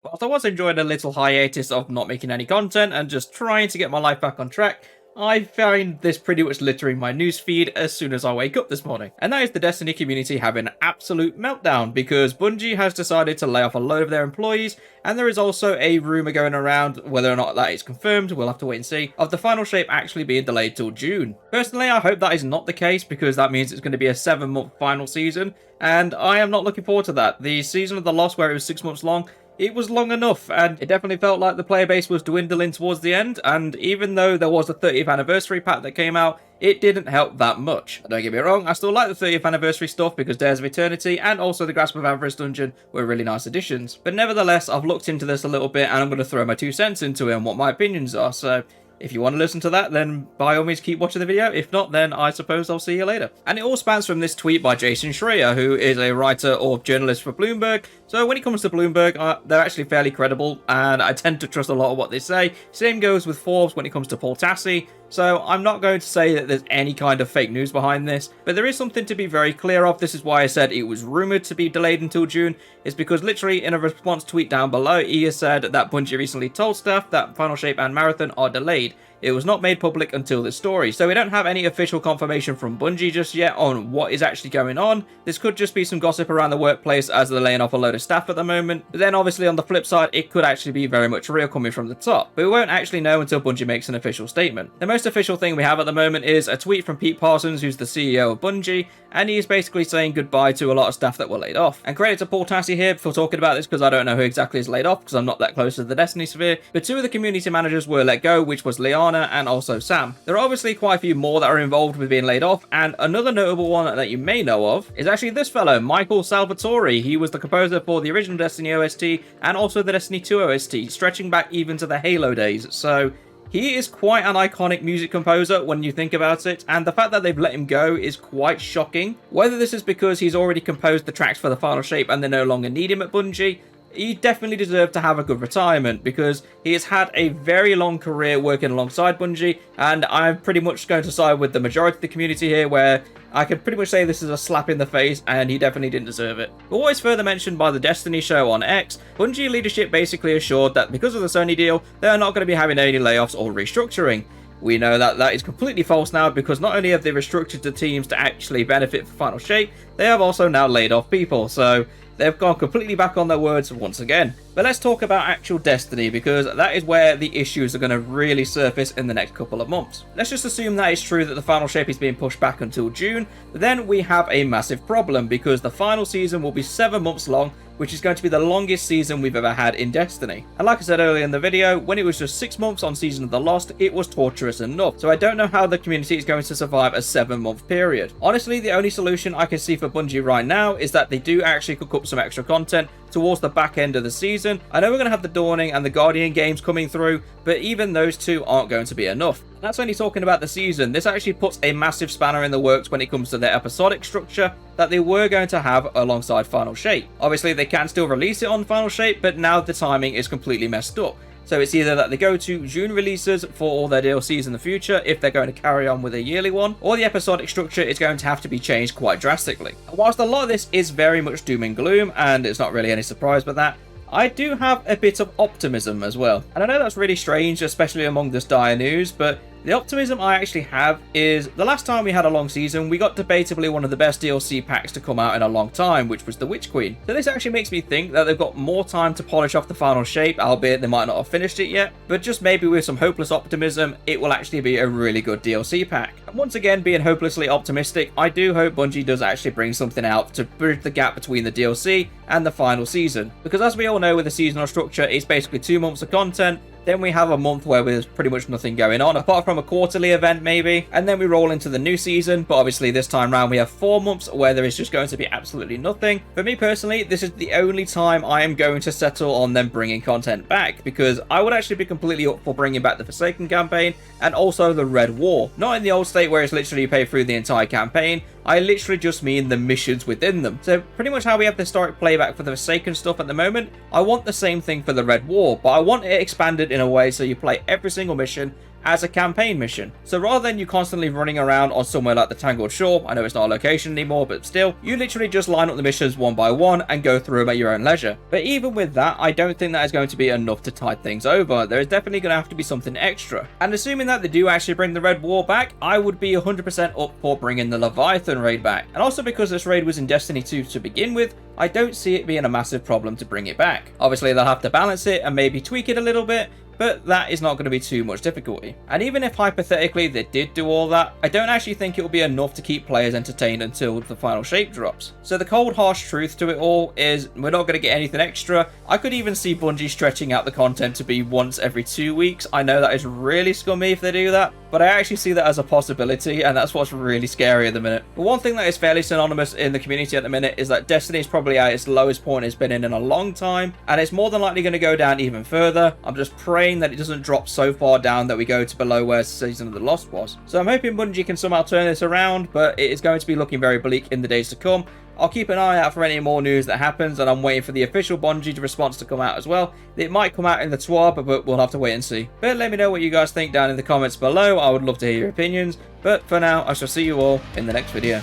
Whilst I was enjoying a little hiatus of not making any content and just trying to get my life back on track, I find this pretty much littering my newsfeed as soon as I wake up this morning. And that is the Destiny community having an absolute meltdown because Bungie has decided to lay off a load of their employees, and there is also a rumour going around, whether or not that is confirmed, we'll have to wait and see, of the final shape actually being delayed till June. Personally, I hope that is not the case because that means it's going to be a 7-month final season, and I am not looking forward to that. The Season of the Lost, where it was 6 months long, it was long enough, and it definitely felt like the player base was dwindling towards the end, and even though there was a 30th anniversary pack that came out, it didn't help that much. Don't get me wrong, I still like the 30th anniversary stuff because Dares of Eternity and also the Grasp of Avarice dungeon were really nice additions. But nevertheless, I've looked into this a little bit and I'm going to throw my 2 cents into it and what my opinions are, so if you want to listen to that, then by all means keep watching the video. If not, then I suppose I'll see you later. And it all spans from this tweet by Jason Schreier, who is a writer or journalist for Bloomberg. So when it comes to Bloomberg, they're actually fairly credible, and I tend to trust a lot of what they say. Same goes with Forbes when it comes to Paul Tassi. So I'm not going to say that there's any kind of fake news behind this, but there is something to be very clear of. This is why I said it was rumoured to be delayed until June, is because literally in a response tweet down below, he has said that Bungie recently told staff that Final Shape and Marathon are delayed. It was not made public until this story, so we don't have any official confirmation from Bungie just yet on what is actually going on. This could just be some gossip around the workplace as they're laying off a load of staff at the moment, but then obviously on the flip side, it could actually be very much real coming from the top. But we won't actually know until Bungie makes an official statement. The most official thing we have at the moment is a tweet from Pete Parsons, who's the CEO of Bungie, and he is basically saying goodbye to a lot of staff that were laid off. And credit to Paul Tassi here for talking about this because I don't know who exactly is laid off because I'm not that close to the Destiny sphere, but 2 of the community managers were let go, which was Liana and also Sam. There are obviously quite a few more that are involved with being laid off, and another notable one that you may know of is actually this fellow, Michael Salvatore. He was the composer for the original Destiny OST and also the Destiny 2 OST, stretching back even to the Halo days. So he is quite an iconic music composer when you think about it, and the fact that they've let him go is quite shocking. Whether this is because he's already composed the tracks for the final shape and they no longer need him at Bungie, he definitely deserved to have a good retirement because he has had a very long career working alongside Bungie, and I'm pretty much going to side with the majority of the community here where I could pretty much say this is a slap in the face and he definitely didn't deserve it. But what is further mentioned by the Destiny show on X, Bungie leadership basically assured that because of the Sony deal, they are not going to be having any layoffs or restructuring. We know that that is completely false now because not only have they restructured the teams to actually benefit for Final Shape, they have also now laid off people, so they've gone completely back on their words once again. But let's talk about actual Destiny because that is where the issues are going to really surface in the next couple of months. Let's just assume that it's true that the final shape is being pushed back until June, then we have a massive problem because the final season will be 7 months long, which is going to be the longest season we've ever had in Destiny. And like I said earlier in the video, when it was just 6 months on Season of the Lost, it was torturous enough. So I don't know how the community is going to survive a 7-month period. Honestly, the only solution I can see for Bungie right now is that they do actually cook up some extra content towards the back end of the season. I know we're going to have the Dawning and the Guardian games coming through, but even those 2 aren't going to be enough. That's only talking about the season. This actually puts a massive spanner in the works when it comes to their episodic structure that they were going to have alongside Final Shape. Obviously, they can still release it on Final Shape, but now the timing is completely messed up. So it's either that they go to June releases for all their DLCs in the future, if they're going to carry on with a yearly one, or the episodic structure is going to have to be changed quite drastically. Whilst a lot of this is very much doom and gloom, and it's not really any surprise with that, I do have a bit of optimism as well. And I know that's really strange, especially among this dire news, but the optimism I actually have is the last time we had a long season, we got debatably one of the best DLC packs to come out in a long time, which was the Witch Queen. So this actually makes me think that they've got more time to polish off the final shape, albeit they might not have finished it yet, but just maybe with some hopeless optimism, it will actually be a really good DLC pack. And once again, being hopelessly optimistic, I do hope Bungie does actually bring something out to bridge the gap between the DLC and the final season. Because as we all know with the seasonal structure, it's basically 2 months of content, then we have a month where there's pretty much nothing going on, apart from a quarterly event maybe, and then we roll into the new season, but obviously this time round we have 4 months where there is just going to be absolutely nothing. For me personally, this is the only time I am going to settle on them bringing content back, because I would actually be completely up for bringing back the Forsaken campaign, and also the Red War. Not in the old state where it's literally you pay through the entire campaign, I literally just mean the missions within them. So pretty much how we have the historic playback for the Forsaken stuff at the moment, I want the same thing for the Red War, but I want it expanded in a way so you play every single mission as a campaign mission. So rather than you constantly running around on somewhere like the Tangled Shore, I know it's not a location anymore, but still, you literally just line up the missions one by one and go through them at your own leisure. But even with that, I don't think that is going to be enough to tide things over. There is definitely going to have to be something extra. And assuming that they do actually bring the Red War back, I would be 100% up for bringing the Leviathan raid back. And also because this raid was in Destiny 2 to begin with, I don't see it being a massive problem to bring it back. Obviously, they'll have to balance it and maybe tweak it a little bit, but that is not going to be too much difficulty. And even if hypothetically they did do all that, I don't actually think it will be enough to keep players entertained until the final shape drops. So the cold harsh truth to it all is we're not going to get anything extra. I could even see Bungie stretching out the content to be once every 2 weeks. I know that is really scummy if they do that, but I actually see that as a possibility, and that's what's really scary at the minute. But one thing that is fairly synonymous in the community at the minute is that Destiny is probably at its lowest point it's been in a long time, and it's more than likely going to go down even further. I'm just praying that it doesn't drop so far down that we go to below where Season of the Lost was. So I'm hoping Bungie can somehow turn this around, but it is going to be looking very bleak in the days to come. I'll keep an eye out for any more news that happens, and I'm waiting for the official Bungie response to come out as well. It might come out in the TWAB, but we'll have to wait and see. But let me know what you guys think down in the comments below. I would love to hear your opinions. But for now, I shall see you all in the next video.